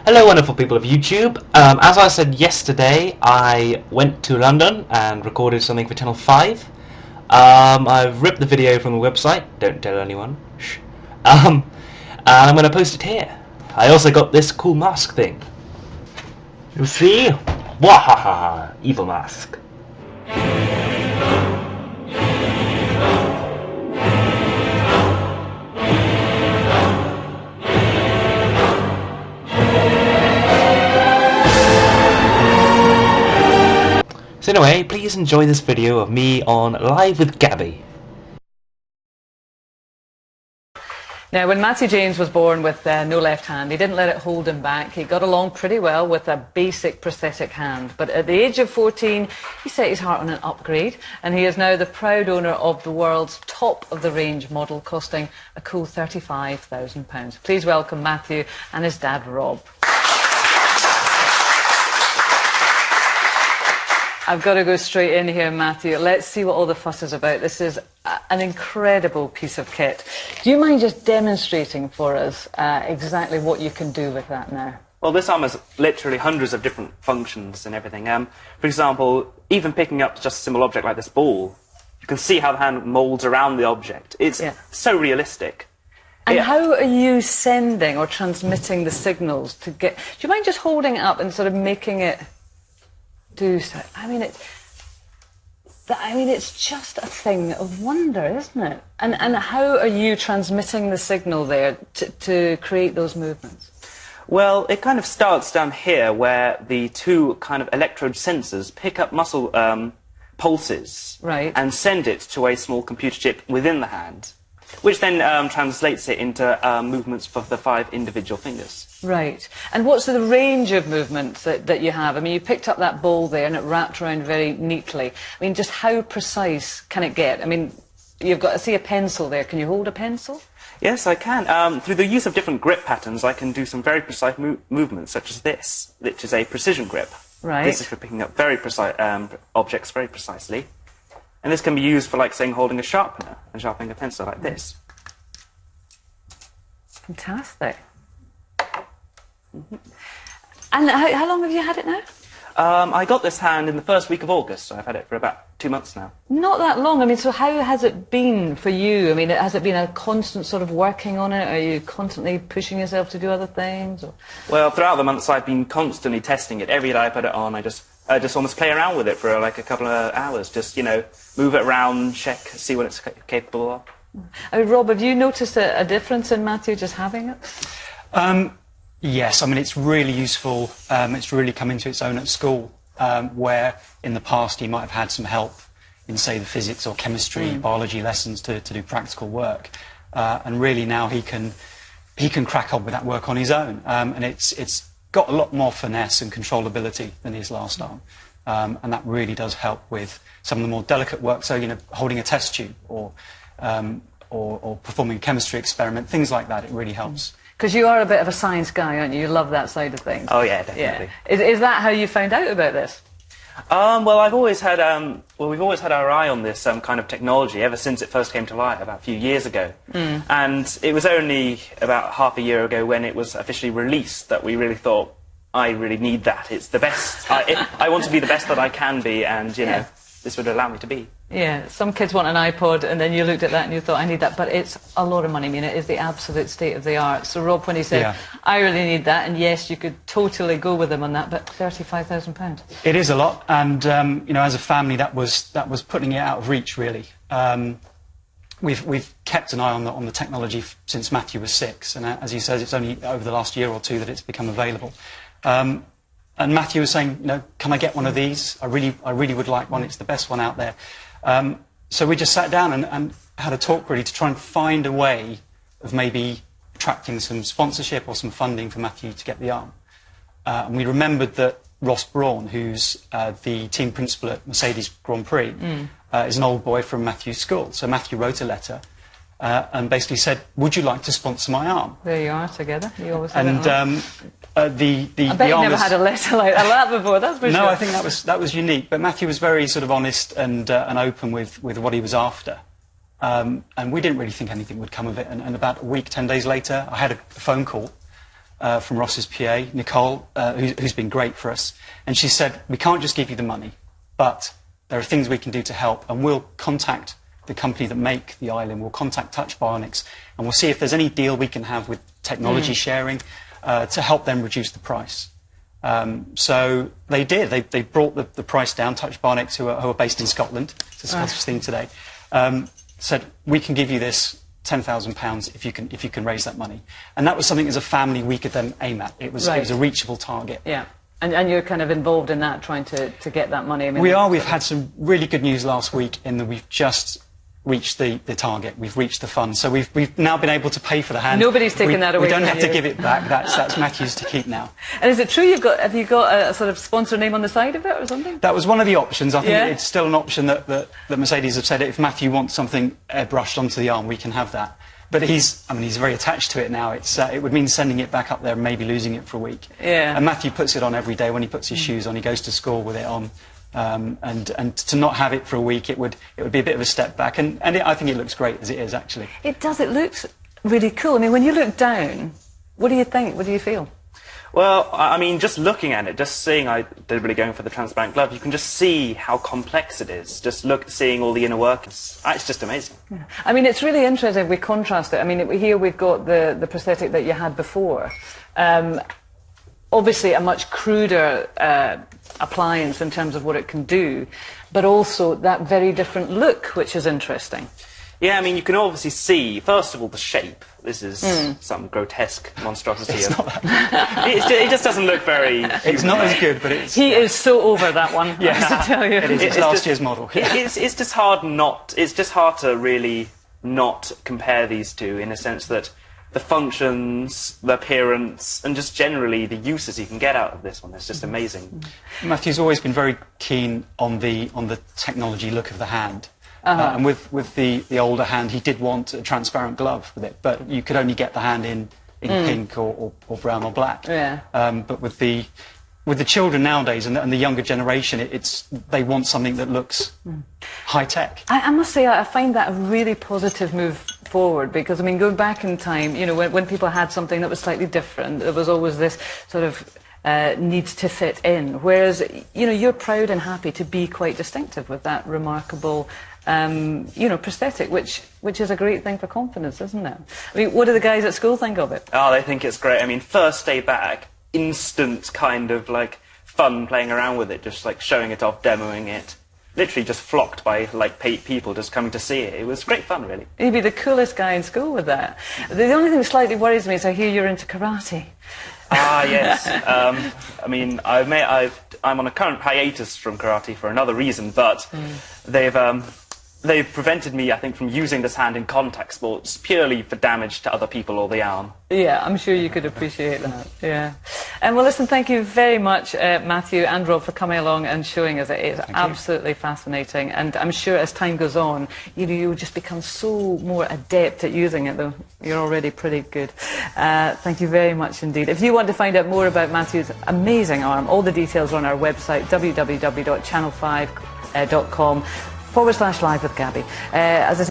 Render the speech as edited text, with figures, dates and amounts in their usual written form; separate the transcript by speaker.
Speaker 1: Hello, wonderful people of YouTube. As I said yesterday, I went to London and recorded something for Channel 5. I've ripped the video from the website, don't tell anyone, shh. And I'm going to post it here. I also got this cool mask thing. You see? Wahaha! Evil mask. So anyway, please enjoy this video of me on Live with Gabby.
Speaker 2: Now, when Matthew James was born with no left hand, he didn't let it hold him back. He got along pretty well with a basic prosthetic hand. But at the age of 14, he set his heart on an upgrade, and he is now the proud owner of the world's top-of-the-range model, costing a cool £35,000. Please welcome Matthew and his dad, Rob. I've got to go straight in here, Matthew. Let's see what all the fuss is about. This is an incredible piece of kit. Do you mind just demonstrating for us exactly what you can do with that now?
Speaker 3: Well, this arm has literally hundreds of different functions and everything. For example, even picking up just a simple object like this ball, you can see how the hand moulds around the object. It's so realistic.
Speaker 2: And how are you sending or transmitting the signals to get... Do you mind just holding it up and sort of making it... do so. I mean, it's just a thing of wonder, isn't it? And how are you transmitting the signal there to create those movements?
Speaker 3: Well, it kind of starts down here where the two kind of electrode sensors pick up muscle pulses and send it to a small computer chip within the hand, which then translates it into movements for the 5 individual fingers.
Speaker 2: Right. And what's the range of movement that you have? I mean, you picked up that ball there and it wrapped around very neatly. I mean, just how precise can it get? I mean, you've got to see a pencil there. Can you hold a pencil?
Speaker 3: Yes, I can. Through the use of different grip patterns, I can do some very precise movements, such as this, which is a precision grip.
Speaker 2: Right.
Speaker 3: This is for picking up very precise objects very precisely. And this can be used for, like, saying, holding a sharpener and sharpening a pencil like this.
Speaker 2: Fantastic. And how long have you had it now?
Speaker 3: I got this hand in the first week of August, so I've had it for about 2 months now.
Speaker 2: Not that long. I mean, so how has it been for you? I mean, has it been a constant sort of working on it? Are you constantly pushing yourself to do other things? Or?
Speaker 3: Well, throughout the months I've been constantly testing it. Every day I put it on, I just almost play around with it for like a couple of hours. Just, you know, move it around, check, see what it's capable of.
Speaker 2: I mean, Rob, have you noticed a difference in Matthew just having it?
Speaker 4: Yes, I mean, it's really useful. It's really come into its own at school, where in the past he might have had some help in, say, the physics or chemistry, biology lessons to do practical work. And really now he can crack on with that work on his own. And it's got a lot more finesse and controllability than his last arm. And that really does help with some of the more delicate work. So, you know, holding a test tube or performing a chemistry experiment, things like that, it really helps.
Speaker 2: Because you are a bit of a science guy, aren't you? You love that side of things.
Speaker 3: Oh, yeah, definitely.
Speaker 2: Yeah. Is that how you found out about this?
Speaker 3: Well, I've always had, we've always had our eye on this kind of technology ever since it first came to light about a few years ago. And it was only about half a year ago when it was officially released that we really thought, I really need that. It's the best. I want to be the best that I can be, and, you know, this would allow me to be.
Speaker 2: Yeah, some kids want an iPod, and then you looked at that and you thought, I need that, but it's a lot of money. I mean, it is the absolute state of the art. So, Rob, when he said, I really need that, and yes, you could totally go with him on that, but £35,000.
Speaker 4: It is a lot, and, you know, as a family, that was putting it out of reach, really. We've kept an eye on the technology since Matthew was 6, and as he says, it's only over the last year or two that it's become available. And Matthew was saying, you know, can I get one of these? I really would like one. It's the best one out there. So we just sat down and had a talk, really, to try and find a way of maybe attracting some sponsorship or some funding for Matthew to get the arm. And we remembered that Ross Brawn, who's the team principal at Mercedes Grand Prix, is an old boy from Matthew's school. So Matthew wrote a letter and basically said, would you like to sponsor my arm?
Speaker 2: There you are, together. You always
Speaker 4: and
Speaker 2: I bet you never had a letter like that before, that's for sure.
Speaker 4: No, I think that was unique. But Matthew was very sort of honest and open with what he was after. And we didn't really think anything would come of it. And about a week, 10 days later, I had a phone call from Ross's PA, Nicole, who's been great for us. And she said, we can't just give you the money, but there are things we can do to help, and we'll contact the company that make the eye limb, we'll contact Touch Bionics, and we'll see if there's any deal we can have with technology sharing to help them reduce the price. So they did. They brought the price down. Touch Bionics, who are based in Scotland, it's a Scottish thing today, said, we can give you this £10,000 if you can raise that money. And that was something as a family we could then aim at. It was a reachable target.
Speaker 2: Yeah. And you're kind of involved in that, trying to get that money. I mean,
Speaker 4: We've had some really good news last week in that we've just reached the target. We've reached the fund. So we've now been able to pay for the hand.
Speaker 2: Nobody's taken that away
Speaker 4: We don't
Speaker 2: from
Speaker 4: have to give it back. That's Matthew's to keep now.
Speaker 2: And is it true have you got a sort of sponsor name on the side of it or something?
Speaker 4: That was one of the options. I think it's still an option that Mercedes have said if Matthew wants something airbrushed onto the arm, we can have that. But he's very attached to it now. It would mean sending it back up there and maybe losing it for a week.
Speaker 2: Yeah.
Speaker 4: And Matthew puts it on every day when he puts his shoes on. He goes to school with it on. And to not have it for a week, it would be a bit of a step back. And I think it looks great as it is, actually.
Speaker 2: It does. It looks really cool. I mean, when you look down, what do you think? What do you feel?
Speaker 3: Well, I mean, just looking at it, just seeing I deliberately going for the transparent glove, you can just see how complex it is. Just seeing all the inner workings. It's just amazing.
Speaker 2: Yeah. I mean, it's really interesting if we contrast it. I mean, here we've got the prosthetic that you had before. Obviously, a much cruder appliance in terms of what it can do, but also that very different look, which is interesting.
Speaker 3: Yeah, I mean, you can obviously see, first of all, the shape. This is some grotesque monstrosity.
Speaker 4: It's not that.
Speaker 3: It just doesn't look very...
Speaker 4: It's not as good, but it's...
Speaker 2: He is so over that one, I have to tell you.
Speaker 4: It's last year's model.
Speaker 3: It's just hard It's just hard to really not compare these two in a sense that the functions, the appearance, and just generally the uses you can get out of this one is just amazing.
Speaker 4: Matthew's always been very keen on the technology look of the hand. And with the older hand, he did want a transparent glove with it, but you could only get the hand in pink or brown or black.
Speaker 2: Yeah.
Speaker 4: But with the children nowadays and the younger generation, they want something that looks high tech.
Speaker 2: I must say, I find that a really positive move forward, because I mean, going back in time, you know, when people had something that was slightly different, there was always this sort of need to fit in. Whereas, you know, you're proud and happy to be quite distinctive with that remarkable, you know, prosthetic, which is a great thing for confidence, isn't it? I mean, what do the guys at school think of it?
Speaker 3: Oh, they think it's great. I mean, first day back, instant kind of like fun playing around with it, just like showing it off, demoing it. Literally just flocked by like people just coming to see it. It was great fun, really.
Speaker 2: You'd be the coolest guy in school with that. The only thing that slightly worries me is I hear you're into karate.
Speaker 3: Ah, yes. I mean, I'm on a current hiatus from karate for another reason, but they've prevented me, I think, from using this hand in contact sports purely for damage to other people or the arm.
Speaker 2: Yeah, I'm sure you could appreciate that. Yeah. Well, listen, thank you very much, Matthew and Rob, for coming along and showing us it. It's absolutely fascinating, and I'm sure as time goes on, you know, you'll just become so more adept at using it, though you're already pretty good. Thank you very much indeed. If you want to find out more about Matthew's amazing arm, all the details are on our website, www.channel5.com/live with Gabby. As I